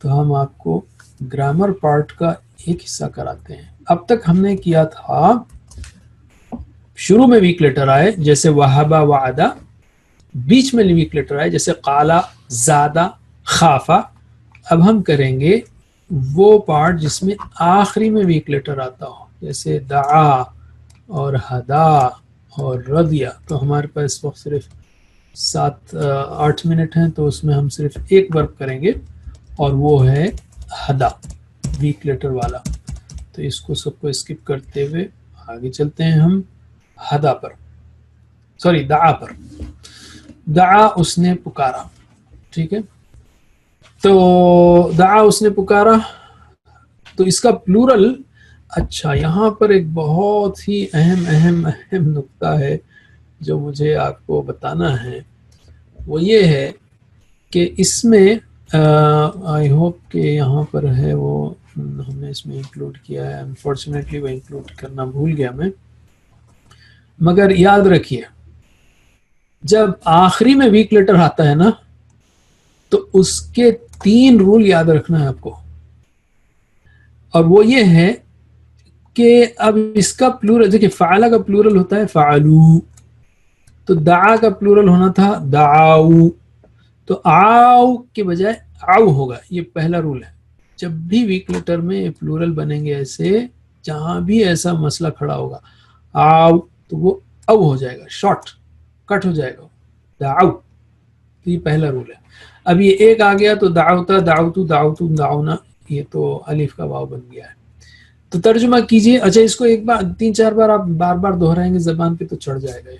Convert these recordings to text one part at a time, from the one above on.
تو ہم آپ کو گرامر پارٹ کا ایک حصہ کراتے ہیں. اب تک ہم نے کیا تھا شروع میں ویک لیٹر آئے جیسے وہبا وعدہ، بیچ میں ویک لیٹر آئے جیسے قالا زادہ خافا. اب ہم کریں گے وہ پارٹ جس میں آخری میں ویک لیٹر آتا ہو جیسے دعا اور ہدا اور رضیہ. تو ہمارے پاس اس وقت صرف 7-8 منٹ ہیں، تو اس میں ہم صرف ایک ورب کریں گے اور وہ ہے ہدا ویک لیٹر والا. تو اس کو سب کو اسکپ کرتے ہوئے آگے چلتے ہیں ہم ہدا پر، سوری دعا پر. دعا اس نے پکارا، ٹھیک ہے. تو دعا اس نے پکارا، تو اس کا پلورل. اچھا یہاں پر ایک بہت ہی اہم نقطہ ہے جو مجھے آپ کو بتانا ہے، وہ یہ ہے کہ اس میں آئی ہوپ کہ یہاں پر ہے، وہ ہم نے اس میں انکلوڈ کیا ہے. انفارچونیٹلی وہ انکلوڈ کرنا بھول گیا میں. مگر یاد رکھیے جب آخری میں ویک لیٹر آتا ہے نا تو اس کے 3 رول یاد رکھنا ہے آپ کو، اور وہ یہ ہے کہ اب اس کا پلورل دیکھیں، فعلا کا پلورل ہوتا ہے فعلو، تو دعا کا پلورل ہونا تھا دعاؤ، تو آؤ کے بجائے آؤ ہوگا. یہ پہلا رول ہے. جب بھی ویک لیٹر میں پلورل بنیں گے ایسے، جہاں بھی ایسا مسئلہ کھڑا ہوگا آؤ تو وہ او ہو جائے گا، شارٹ کٹ ہو جائے گا دعو. تو یہ پہلا رول ہے. اب یہ ایک آ گیا تو دعوتا دعوتو دعوتو دعونا، یہ تو الف کا واو بن گیا ہے. تو ترجمہ کیجئے. اچھا اس کو ایک بار 3-4 بار آپ بار بار دہرائیں گے زبان پہ تو چڑھ جائے گا.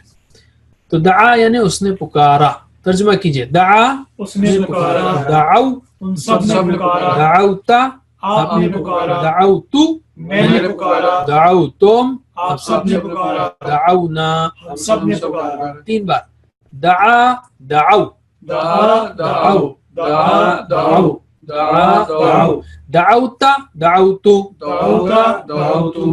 تو دعا یعنی اس نے پکارا. ترجمہ کیجئے دعا اس نے پکارا، دعو ان سب نے پکارا، دعوتا آپ نے پکارا، دعوتو میں نے پکارا، دعوتم آپ سب نے پکارا، دعونا ہم سب نے پکارا. 3 بار. دعا دعو دعا دعو، دعا دعو، دعا دعو، دعوتا دعوتو دعوتا دعوتو،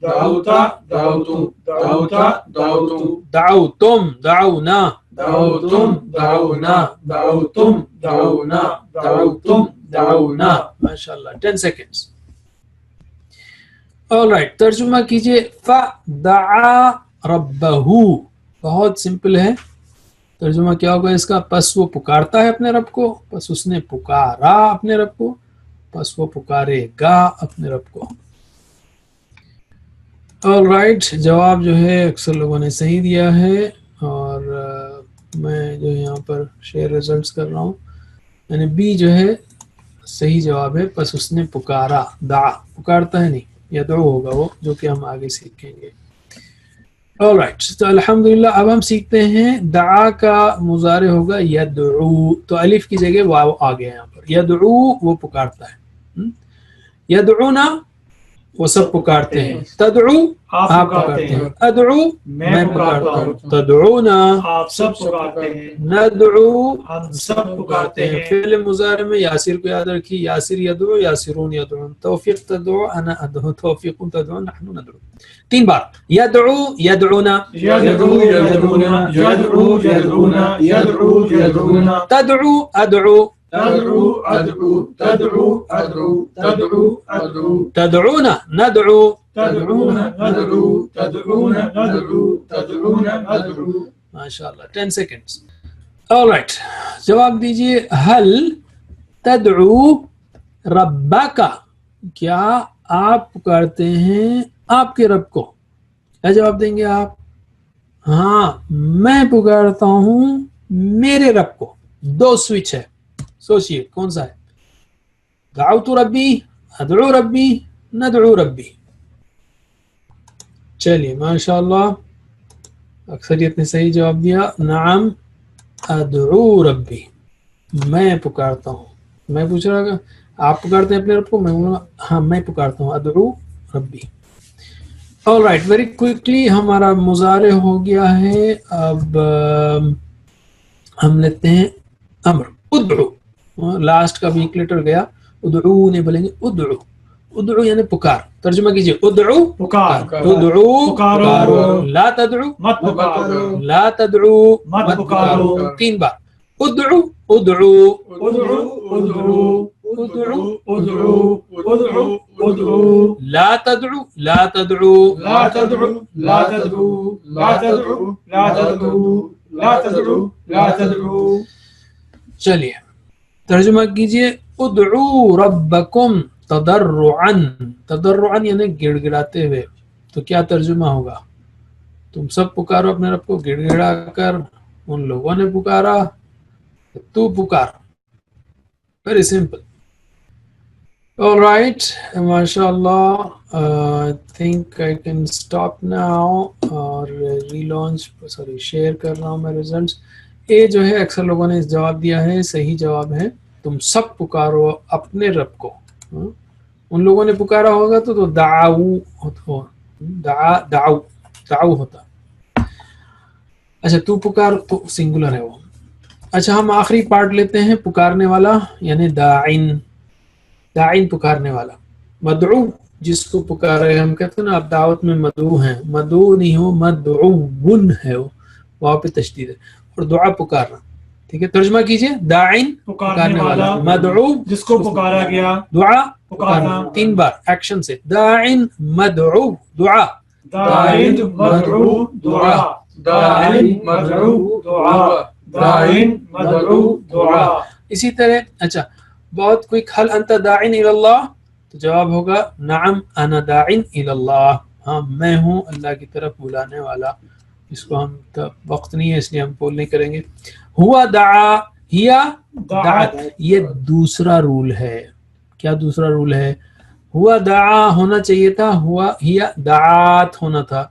دعوتا دعوتو، دعوتا دعوتو، دعوتم دعونا دعوتم دعونا، دعوتم دعونا، دعوتم دعونا. ماشاءاللہ. 10 seconds. All right. ترجمہ کیجئے فدعا ربہو. بہت سمپل ہے. ترجمہ کیا ہوگا اس کا؟ پس وہ پکارتا ہے اپنے رب کو، پس اس نے پکارا اپنے رب کو، پس وہ پکارے گا اپنے رب کو. All right. جواب جو ہے اکثر لوگوں نے صحیح دیا ہے، اور میں جو یہاں پر شیئر ریزلٹس کر رہا ہوں، یعنی بی جو ہے صحیح جواب ہے. پس اس نے پکارا. دعا پکارتا ہے نہیں، یدعو ہوگا وہ، جو کہ ہم آگے سیکھیں گے. alright. تو الحمدللہ اب ہم سیکھتے ہیں دعا کا مضارع ہوگا یدعو. تو الف کی جگہ واو آ گیا یہاں پر. یدعو وہ پکارتا ہے. یدعونا وہ سب پکارتے ہیں. تدعو آپ پکارتے ہیں. ادعو میں پکارتا ہوں. تدعونا آپ سب پکارتے ہیں. ندعو ہم سب پکارتے ہیں. فعل مضارع میں یاسر کو یاد رکھی. یاسر یدعو، یاسرون یدعون. توفیق تدعو، انا ادعو. توفیق تدعو، نحن ندعو. 3 بار. یدعو یدعونا، یدعو یدعونا، یدعو یدعونا، یدعو یدعونا، تدعو ادعو، تدعو ادعو، تدعو ادعو، تدعو ادعو، تدعونا ندعو، تدعون ندعو، تدعون ندعو، تدعون ندعو. ماشاءاللہ. 10 seconds. all right. جواب دیجئے. هل تدعو ربک، کیا آپ پکارتے ہیں آپ کے رب کو؟ کیا جواب دیں گے آپ؟ ہاں میں پکارتا ہوں میرے رب کو. 2 سوئچ ہے، سوچئے کون سا ہے؟ دعوت ربی، ادعو ربی، ندعو ربی. چلیے ماشاءاللہ اکثریت نے صحیح جواب دیا. نعم ادعو ربی، میں پکارتا ہوں. میں پوچھ رہا گا آپ پکارتے ہیں اپنے رب کو؟ میں بولوں ہاں میں پکارتا ہوں ادعو ربی. all right. very quickly ہمارا مضارع ہو گیا ہے. اب ہم لیتے ہیں امر. ادعو، لاسٹ کا ویک لیٹر گیا. ادعو نہیں بولیں گے، ادعو. ادعو یعنی پکار. ترجمہ کیجئے. ادعو پکار، ادعو پکارو، لا تدعو مت پکارو، لا تدعو مت پکارو. 3 بار. ادعو ادعو ادعو ادعو، ادعو ادعو ادعو ادعو لا تدعو لا تدعو لا تدعو لا تدعو لا تدعو لا تدعو لا تدعو لا تدعو. چلیے ترجمہ کیجئے ادعو ربکم تضرعا تضرعا یعنی گڑ گڑاتے ہوئے. تو کیا ترجمہ ہوگا؟ تم سب پکارو اپنے رب کو گڑ گڑا کر. ان لوگوں نے پکارا تو پکار. Very simple. All right, MashaAllah, I think I can stop now اور relaunch share کر رہا ہوں میں results. یہ جو ہے اکثر لوگوں نے اس جواب دیا ہے، صحیح جواب ہے تم سب پکارو اپنے رب کو. ان لوگوں نے پکارا ہوگا تو دعاو دعاو ہوتا. اچھا تو پکار تو سنگولر ہے وہ. اچھا ہم آخری پارٹ لیتے ہیں، پکارنے والا یعنی داعین. داعین پکارنے والا. مدعو جس کو پکارے، ہم کہتے ہیں نا آپ دعوت میں مدعو ہیں، مدعو نہیں ہو مدعون ہے، وہاں پہ تشدید ہے. اور دعا پکارنا. ٹھیک ہے ترجمہ کیجئے. داعین پکارنے والا، مدعو جس کو پکارا گیا، دعا پکارنا. 3 بار ایکشن سے. داعین مدعو دعا. داعین مدعو دعا، داعین مدعو دعا، داعین مدعو دعا. اسی طرح اچھا بہت کوئی حل انت داعین الی اللہ، تو جواب ہوگا نعم انا داعین الی اللہ. ہاں میں ہوں اللہ کی طرف بلانے والا. اس کو ہم وقت نہیں ہے اس لیے ہم پول نہیں کریں گے. ہوا دعا ہیا دعت، یہ دوسرا رول ہے. کیا دوسرا رول ہے؟ ہوا دعا ہونا چاہیے تھا، ہوا ہیا دعات ہونا تھا.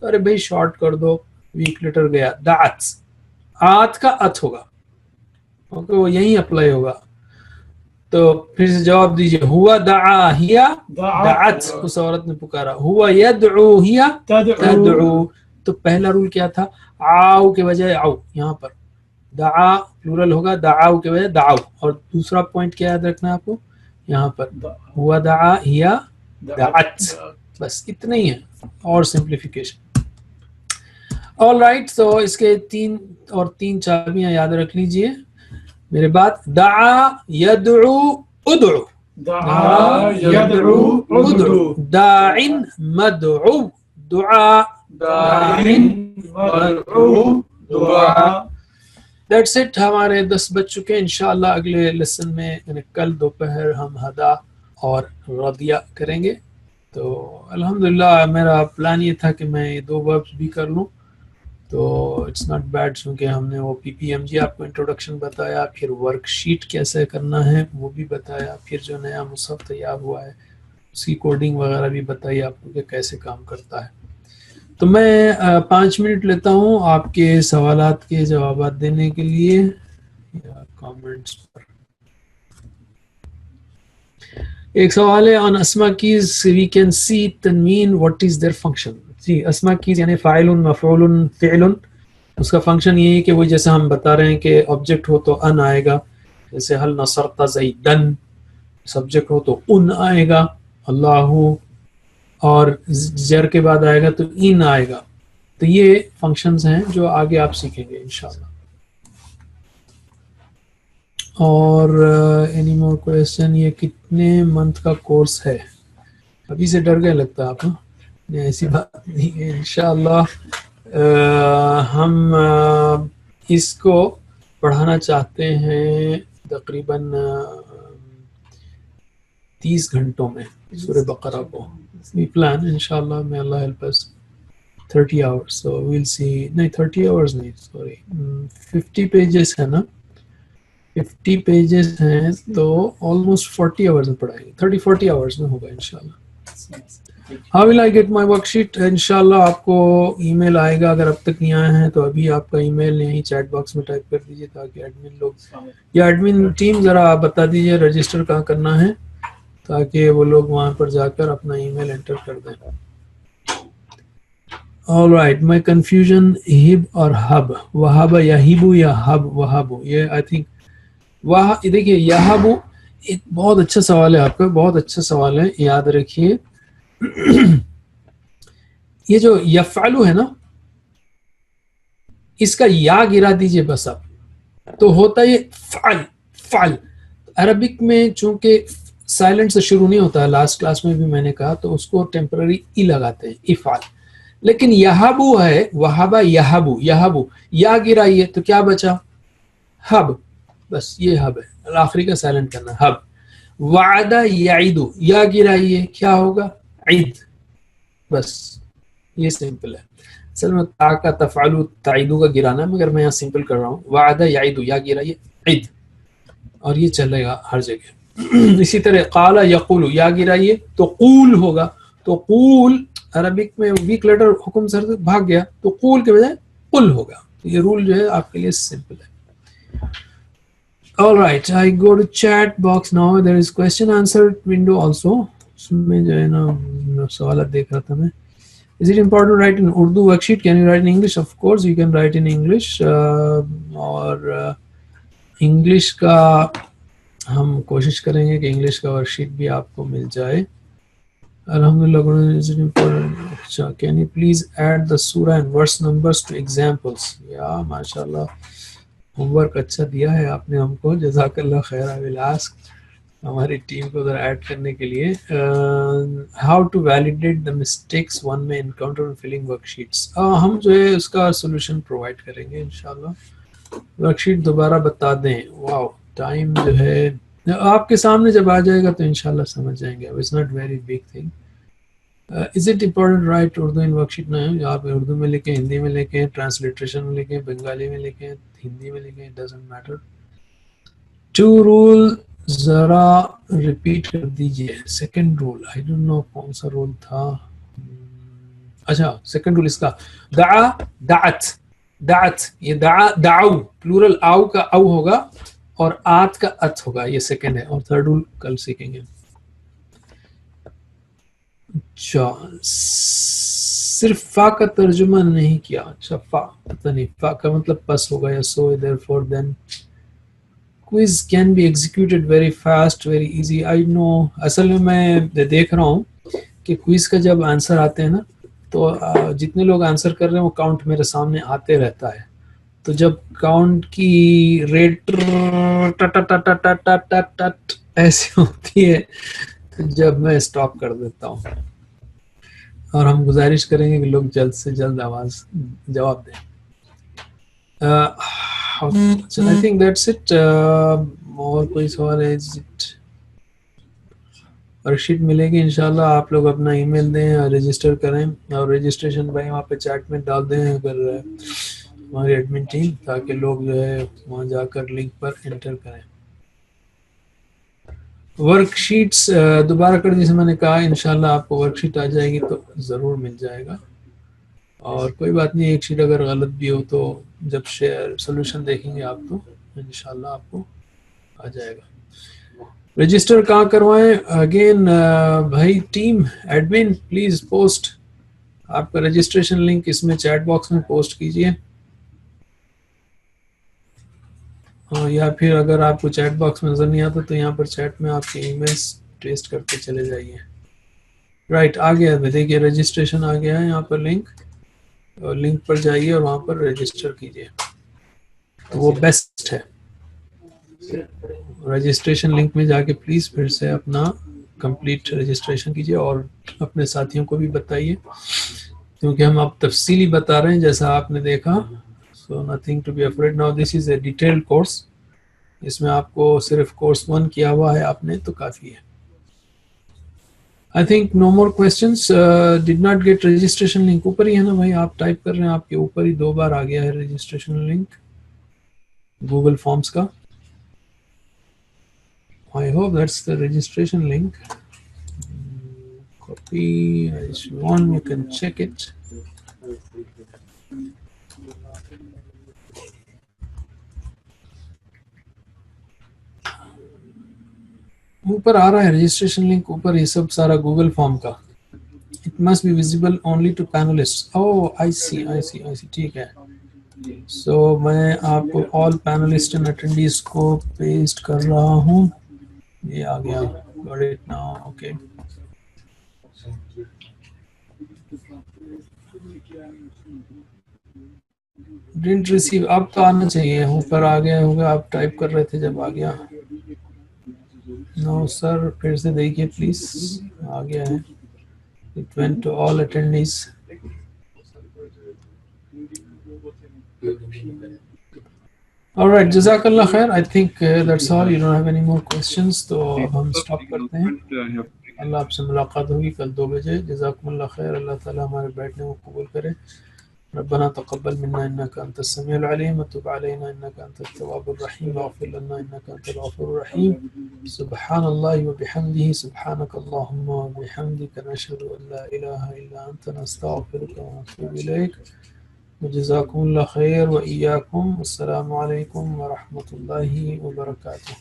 ارے بھائی شارٹ کر دو، ویک لیٹر گیا دعت. آت کا ات ہوگا، اوکے وہ یہیں اپلائی ہوگا. تو پھر سے جواب دیجئے. ہوا دعا ہیا دعت، اس عورت نے پکارا. ہوا یدعو ہیا تدعو. تو پہلا رول کیا تھا؟ آؤ کے بجائے آؤ. یہاں پر دعا پلورل ہوگا، دعاؤ کے بجائے دعاؤ. اور دوسرا پوائنٹ کیا یاد رکھنا ہے آپ کو یہاں پر؟ ہوا دعا ہیا دعت. بس اتنا ہی ہے اور سمپلیفیکیشن. آل رائٹ، تو اس کے 3 چابیاں یاد رکھ لیجئے میرے بات. دعا یدعو ادعو، دعا یدعو ادعو، داعن مدعو دعا، داعین مدعو دعا. That's it. ہمارے 10 بج چکے. انشاءاللہ اگلے لیسن میں یعنی کل دوپہر ہم ہدا اور رضیہ کریں گے. تو الحمدللہ میرا پلان یہ تھا کہ میں یہ 2 وربس بھی کر لوں، تو اٹس ناٹ بیڈ. چونکہ ہم نے وہ پی پی ایم جی آپ کو انٹروڈکشن بتایا، پھر ورک شیٹ کیسے کرنا ہے وہ بھی بتایا، پھر جو نیا مصحف تیار ہوا ہے اس کی کوڈنگ وغیرہ بھی بتائی آپ کو کہ کیسے کام کرتا ہے. تو میں 5 منٹ لیتا ہوں آپ کے سوالات کے جوابات دینے کے لیے یا کامنٹس پر. ایک سوال ہے on اسما کیز we can see تنوین what is their function. جی اسما کیز یعنی فاعل مفعول فعل، اس کا فنکشن یہ ہے کہ وہ جیسے ہم بتا رہے ہیں کہ آبجیکٹ ہو تو ان آئے گا، جیسے حل نصرت زیدن. سبجیکٹ ہو تو ان آئے گا، اللہ، اور زر کے بعد آئے گا تو ان آئے گا. تو یہ فنکشنز ہیں جو آگے آپ سیکھیں گے انشاءاللہ. اور اینی مور کویسچن؟ یہ کتنے منتھ کا کورس ہے؟ ابھی سے ڈر گئے لگتا ہے آپ. نہیں ایسی بات نہیں ہے انشاءاللہ. ہم اس کو پڑھانا چاہتے ہیں تقریباً 30 گھنٹوں میں سورہ بقرہ کو. We plan inshallah, may Allah help us, 30 hours. So we'll see. نہیں 30 hours نہیں, sorry, 50 pages ہے نا, 50 pages ہیں تو almost 40 hours میں پڑھائیں گے. 30-40 hours میں ہوگا انشاءاللہ. How will I get my worksheet? انشاءاللہ آپ کو ای میل آئے گا. اگر اب تک نہیں آیا ہے تو ابھی آپ کا ای میل یہیں چیٹ باکس میں ٹائپ کر دیجیے تاکہ ایڈمن لوگ یا ایڈمن ٹیم ذرا بتا دیجیے رجسٹر کہاں کرنا ہے تاکہ وہ لوگ وہاں پر جا کر اپنا ای میل انٹر کر دیں. All right, my confusion hub اور ہب، وہب یا ہبو یا ہب وہبو. یہ آئی تھنک دیکھیے یہبو ایک بہت اچھا سوال ہے آپ کا، بہت اچھا سوال ہے. یاد رکھیے یہ جو یفعلو ہے نا اس کا یا گرا دیجئے بس آپ، تو ہوتا یہ فعل. فعل عربک میں چونکہ سائلنٹ سے شروع نہیں ہوتا ہے، لاسٹ کلاس میں بھی میں نے کہا، تو اس کو ٹیمپرری ای لگاتے ہیں، افعال. لیکن یہبو ہے، وہبا یہبو، یہبو یا گرائیے تو کیا بچا؟ ہب. بس یہ ہب ہے، آخری کا سائلنٹ کرنا، ہب. وعدہ یعیدو، یا گرائیے کیا ہوگا؟ عید. بس یہ سمپل ہے. اصل میں تا کا تفعلو تعیدو کا گرانا ہے، مگر میں یہاں سمپل کر رہا ہوں. وعدہ یعیدو، یا گرائیے عید، اور یہ چلے گا ہر جگہ. اسی طرح قال یقول، یا گرائیے تو قول ہوگا. تو قول عربک میں ویک لیٹر حکم سر سے بھاگ گیا، تو قول کے بجائے قل ہوگا. یہ رول جو ہے آپ کے لیے سمپل ہے. All right, I go to chat box now. There is question answer window also. اس میں جو ہے نا سوالات دیکھ رہا تھا میں. Is it important to write in Urdu worksheet? Can you write in English? Of course, you can write in English. اور انگلش کا ہم کوشش کریں گے کہ انگلش کا ورک شیٹ بھی آپ کو مل جائے. الحمدللہ. Can you please add the surah and verse numbers to examples? یا ماشاء اللہ ہوم ورک اچھا دیا ہے آپ نے ہم کو، جزاک اللہ خیر. I will ask ہماری ٹیم کو ادھر ایڈ کرنے کے لیے. How to validate the mistakes one may encounter in filling worksheets. ہم جو ہے اس کا سولوشن پرووائڈ کریں گے انشاءاللہ. ورک شیٹ دوبارہ بتا دیں. واو ٹائم جو ہے آپ کے سامنے جب آ جائے گا تو انشاءاللہ سمجھ جائیں گے. It's not very big thing. Is it important write Urdu in worksheet? نہیں، آپ اردو میں لکھیں، ہندی میں لکھیں، ٹرانسلیٹریشن میں لکھیں، بنگالی میں لکھیں، ہندی میں لکھیں، it doesn't matter. Two rule ذرا ریپیٹ کر دیجئے. Second rule I don't know کون سا رول تھا. اچھا سیکنڈ رول اس کا دعا دعت. دعت یہ دعا دعو پلورل آؤ کا او ہوگا اور آت کا ات ہوگا، یہ سیکنڈ ہے. اور تھرڈ رول کل سیکھیں گے. اچھا صرف فا کا ترجمہ نہیں کیا. اچھا فا پتہ نہیں فا کا مطلب پس ہوگا یا سو. therefore then quiz can be executed very fast, very easy. I know. اصل میں دیکھ رہا ہوں کہ کوئز کا جب آنسر آتے ہیں نا تو جتنے لوگ آنسر کر رہے ہیں وہ کاؤنٹ میرے سامنے آتے رہتا ہے. تو جب کاؤنٹ کی ریٹ ایسی ہوتی ہے تو جب میں اسٹاپ کر دیتا ہوں. اور ہم گزارش کریں گے کہ لوگ جلد سے جلد آواز جواب دیں. I think that's it. اور کوئی سوال ہے؟ ورک شیٹ ملے گی انشاءاللہ. آپ لوگ اپنا ای میل دیں اور رجسٹر کریں، اور رجسٹریشن بھائی وہاں پہ چیٹ میں ڈال دیں اگر ہماری ایڈمن ٹیم، تاکہ لوگ جو ہے وہاں جا کر لنک پر انٹر کریں. ورک شیٹس دوبارہ کر جیسے میں نے کہا انشاءاللہ آپ کو ورک شیٹ آ جائے گی تو ضرور مل جائے گا. اور کوئی بات نہیں، ایک شیٹ اگر غلط بھی ہو تو جب سولوشن دیکھیں گے آپ تو انشاءاللہ آپ کو آ جائے گا. رجسٹر کہاں کروائیں؟ اگین بھائی ٹیم ایڈمن پلیز پوسٹ آپ کا رجسٹریشن لنک اس میں چیٹ باکس میں پوسٹ کیجئے. یا پھر اگر آپ کو چیٹ باکس میں نظر نہیں آتا تو یہاں پر چیٹ میں آپ کے ای میلز ٹیسٹ کرتے چلے جائیے. رائٹ آ گیا ہے، دیکھیے رجسٹریشن آ گیا ہے یہاں پر لنک، اور لنک پر جائیے اور وہاں پر رجسٹر کیجئے، وہ بیسٹ ہے. رجسٹریشن لنک میں جا کے پلیز پھر سے اپنا کمپلیٹ رجسٹریشن کیجئے اور اپنے ساتھیوں کو بھی بتائیے، کیونکہ ہم اب تفصیلی بتا رہے ہیں جیسا آپ نے دیکھا. So nothing to be afraid. Now this is a detailed course. اس میں آپ کو صرف کورس 1 کیا ہوا ہے آپ نے تو کافی ہے. I think no more questions. Did not get registration link. اوپر ہی ہے نا بھائی، آپ ٹائپ کر رہے ہیں، آپ کے اوپر ہی 2 بار آ گیا ہے رجسٹریشن لنک گوگل فارمز کا. I hope that's the registration link. Copy. If you want, you can check it. اوپر آ رہا ہے رجسٹریشن لنک، اوپر یہ سب سارا گوگل فارم کا. It must be visible only to panelists. Oh, I see. ٹھیک ہے. So میں آپ کو all panelists and attendees کو پیسٹ کر رہا ہوں. یہ آ گیا. Got it now. Okay. Didn't receive. اب تو آنا چاہیے، اوپر آ گیا ہوگا، آپ ٹائپ کر رہے تھے جب آ گیا. نو سر پھر سے دیکھیے پلیز، آ گیا ہے. It went to all attendees. All right, جزاک اللہ خیر. I think that's all. You don't have any more questions. تو اب ہم اسٹاپ کرتے ہیں. اللہ آپ سے ملاقات ہوگی کل 2 بجے. جزاکم اللہ خیر. اللہ تعالیٰ ہمارے بیٹھنے کو قبول کرے. ربنا تقبل منا انك انت السميع العليم وتب علينا انك انت التواب الرحيم واغفر لنا انك انت الغفور الرحيم. سبحان الله وبحمده سبحانك اللهم وبحمدك نشهد ان لا اله الا انت نستغفرك ونتوب اليك. وجزاكم الله خير واياكم. والسلام عليكم ورحمة الله وبركاته.